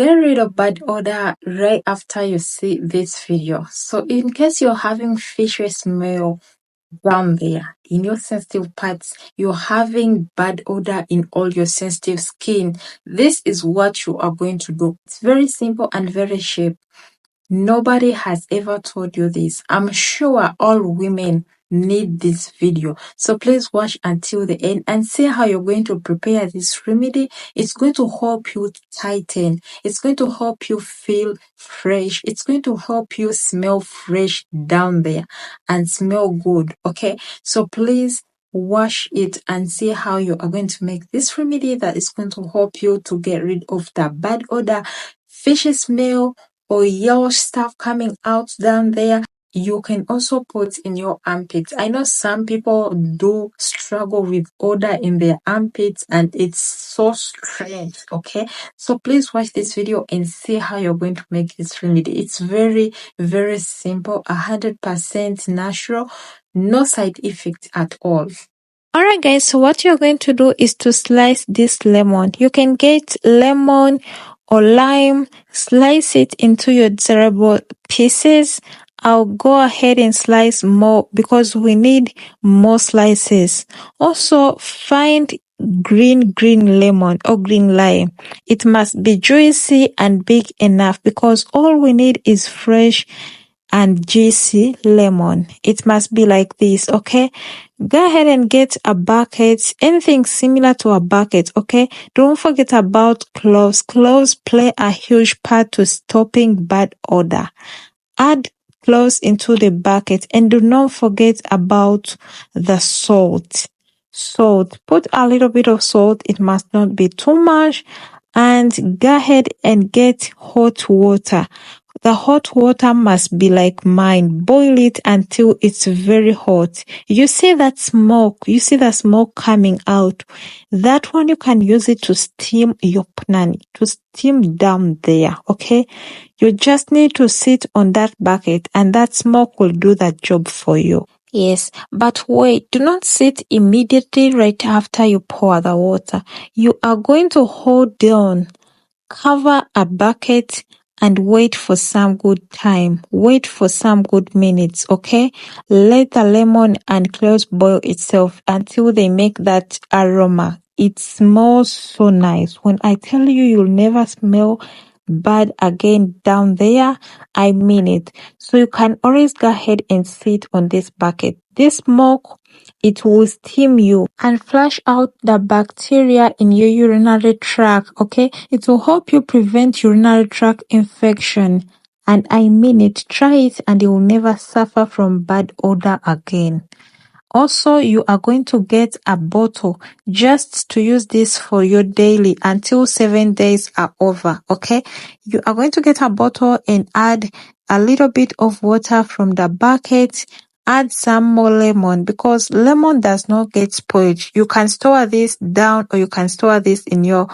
Get rid of bad odor right after you see this video. So in case you're having fishy smell down there in your sensitive parts, you're having bad odor in all your sensitive skin, this is what you are going to do. It's very simple and very cheap. Nobody has ever told you this. I'm sure all women need this video. So please watch until the end and see how you're going to prepare this remedy. It's going to help you tighten. It's going to help you feel fresh. It's going to help you smell fresh down there and smell good. Okay. So please wash it and see how you are going to make this remedy that is going to help you to get rid of that bad odor, fishy smell, or yellow stuff coming out down there. You can also put in your armpits. I know some people do struggle with odor in their armpits and it's so strange, okay? So please watch this video and see how you're going to make this remedy. It's very, very simple, 100% natural, no side effects at all. Alright guys, so what you're going to do is to slice this lemon. You can get lemon or lime, slice it into your desirable pieces. I'll go ahead and slice more because we need more slices. Also, find green lemon or green lime. It must be juicy and big enough because all we need is fresh and juicy lemon. It must be like this, okay? Go ahead and get a bucket, anything similar to a bucket, okay? Don't forget about cloves. Cloves play a huge part to stopping bad odor. Add cloves into the bucket and do not forget about the salt. Put a little bit of salt. It must not be too much. And go ahead and get hot water. The hot water must be like mine. Boil it until it's very hot. You see that smoke? You see the smoke coming out? That one you can use it to steam your punani, to steam down there, okay? You just need to sit on that bucket and that smoke will do that job for you. Yes, but wait, do not sit immediately right after you pour the water. You are going to hold on, cover a bucket and wait for some good time. Wait for some good minutes, okay? Let the lemon and cloves boil itself until they make that aroma. It smells so nice. When I tell you, you'll never smell bad again down there, I mean it. So you can always go ahead and sit on this bucket. This smoke, it will steam you and flush out the bacteria in your urinary tract, okay? It will help you prevent urinary tract infection. And I mean it. Try it and you will never suffer from bad odor again. Also, you are going to get a bottle just to use this for your daily until 7 days are over, okay? You are going to get a bottle and add a little bit of water from the bucket. Add some more lemon because lemon does not get spoiled. You can store this down or you can store this in your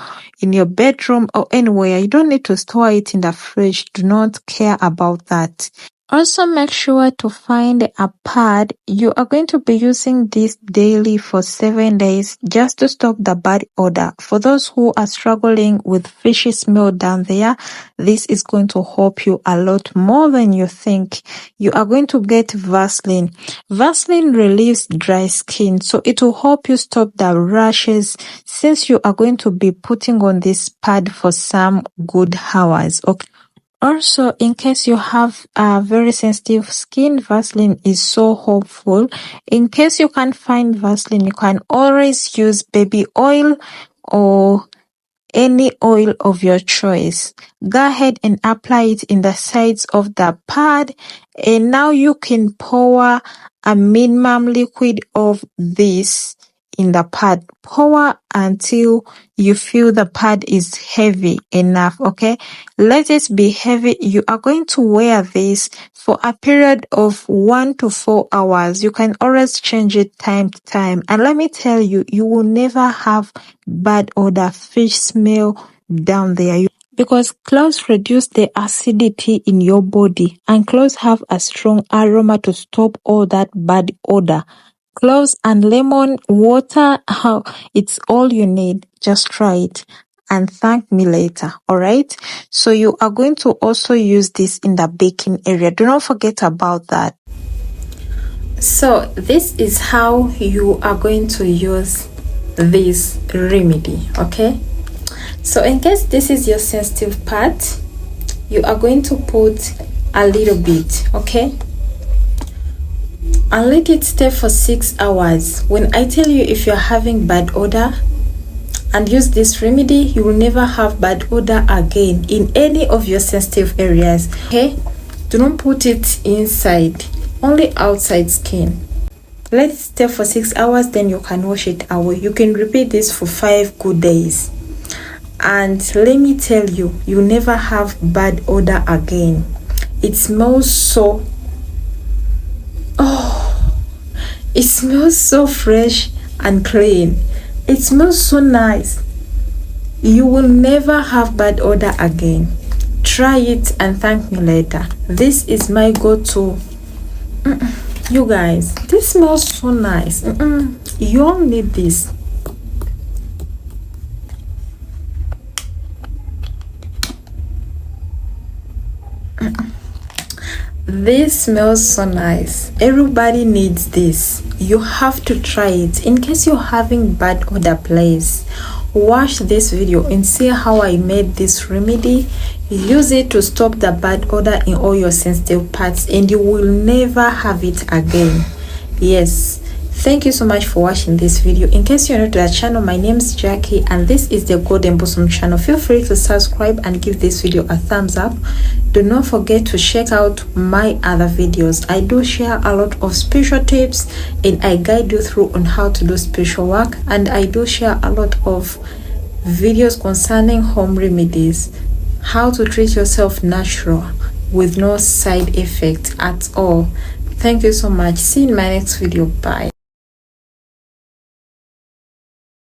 bedroom or anywhere. You don't need to store it in the fridge. Do not care about that. Also, make sure to find a pad. You are going to be using this daily for 7 days just to stop the bad odor. For those who are struggling with fishy smell down there, this is going to help you a lot more than you think. You are going to get Vaseline. Vaseline relieves dry skin, so it will help you stop the rashes since you are going to be putting on this pad for some good hours, okay? Also, in case you have a very sensitive skin, Vaseline is so helpful. In case you can't find Vaseline, you can always use baby oil or any oil of your choice. Go ahead and apply it in the sides of the pad. And now you can pour a minimum liquid of this in the pad. Pour until you feel the pad is heavy enough, okay? Let it be heavy. You are going to wear this for a period of 1 to 4 hours. You can always change it time to time. And let me tell you, you will never have bad odor, fish smell down there. Because cloves reduce the acidity in your body and cloves have a strong aroma to stop all that bad odor. Cloves and lemon water, it's all you need. Just try it. and thank me later. Alright, so you are going to also use this in the baking area. Do not forget about that. So this is how you are going to use this remedy. Okay, so in case this is your sensitive part, you are going to put a little bit, okay, and let it stay for 6 hours. When I tell you, if you're having bad odor and use this remedy, you will never have bad odor again in any of your sensitive areas. Okay, do not put it inside, only outside skin. Let it stay for 6 hours, then you can wash it away. You can repeat this for 5 good days, and let me tell you, you never have bad odor again. It smells so, it smells so fresh and clean. It smells so nice. You will never have bad odor again. Try it and thank me later. This is my go-to. You guys, this smells so nice. You all need this. This smells so nice. Everybody needs this. You have to try it. In case you're having bad odor, please watch this video and see how I made this remedy. Use it to stop the bad odor in all your sensitive parts, and you will never have it again. Yes, thank you so much for watching this video. In case you're new to the channel, my name is Jackie and this is the Goldenblossom channel. Feel free to subscribe and give this video a thumbs up. Do not forget to check out my other videos. I do share a lot of special tips and I guide you through on how to do special work, and I do share a lot of videos concerning home remedies, how to treat yourself natural with no side effect at all. Thank you so much. See you in my next video. Bye.